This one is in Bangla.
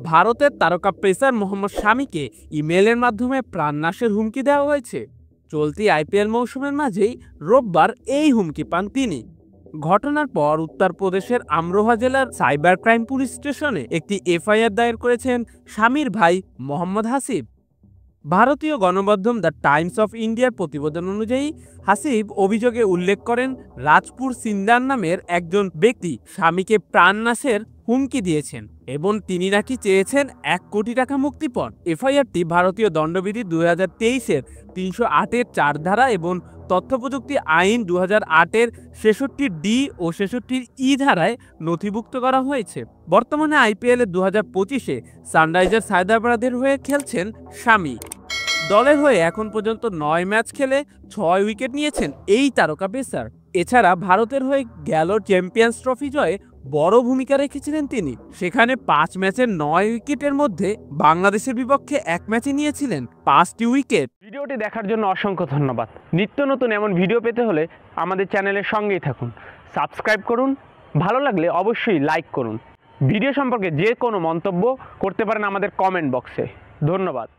ভারতের তারকা পেসার মোহাম্মদ শামিকে ইমেইলের মাধ্যমে প্রাণনাশের হুমকি দেওয়া হয়েছে। চলতি আইপিএল মৌসুমের মাঝেই রোববার এই হুমকি পান তিনি। ঘটনার পর উত্তরপ্রদেশের আমরোহা জেলার সাইবার ক্রাইম পুলিশ স্টেশনে একটি এফআইআর দায়ের করেছেন শামির ভাই মোহাম্মদ হাসিব। ভারতীয় গণমাধ্যম দ্য টাইমস অফ ইন্ডিয়ার প্রতিবেদন অনুযায়ী হাসিব অভিযোগে উল্লেখ করেন রাজপুর সিন্দার নামের একজন ব্যক্তি স্বামীকে প্রাণনাশের হুমকি দিয়েছেন এবং তিনি নাকি চেয়েছেন 1 কোটি টাকা মুক্তিপণ। এফআইআরটি ভারতীয় দণ্ডবিধি 2023-এর 308-এর 4 ধারা এবং তথ্য প্রযুক্তি আইন 2008-এর 66D ও 66E ধারায় নথিভুক্ত করা হয়েছে। বর্তমানে আইপিএলের 2025-এ সানরাইজার্স হায়দ্রাবাদের হয়ে খেলছেন শামি। দলের হয়ে এখন পর্যন্ত 9 ম্যাচ খেলে 6 উইকেট নিয়েছেন এই তারকা পেসার। এছাড়া ভারতের হয়ে গ্যালোর চ্যাম্পিয়ন্স ট্রফি জয়ে বড় ভূমিকা রেখেছিলেন তিনি। সেখানে 5 ম্যাচের 9 উইকেটের মধ্যে বাংলাদেশের বিপক্ষে 1 ম্যাচে নিয়েছিলেন 5টি উইকেট। ভিডিওটি দেখার জন্য অসংখ্য ধন্যবাদ। নিত্য নতুন এমন ভিডিও পেতে হলে আমাদের চ্যানেলের সঙ্গেই থাকুন, সাবস্ক্রাইব করুন, ভালো লাগলে অবশ্যই লাইক করুন। ভিডিও সম্পর্কে যে কোনো মন্তব্য করতে পারেন আমাদের কমেন্ট বক্সে। ধন্যবাদ।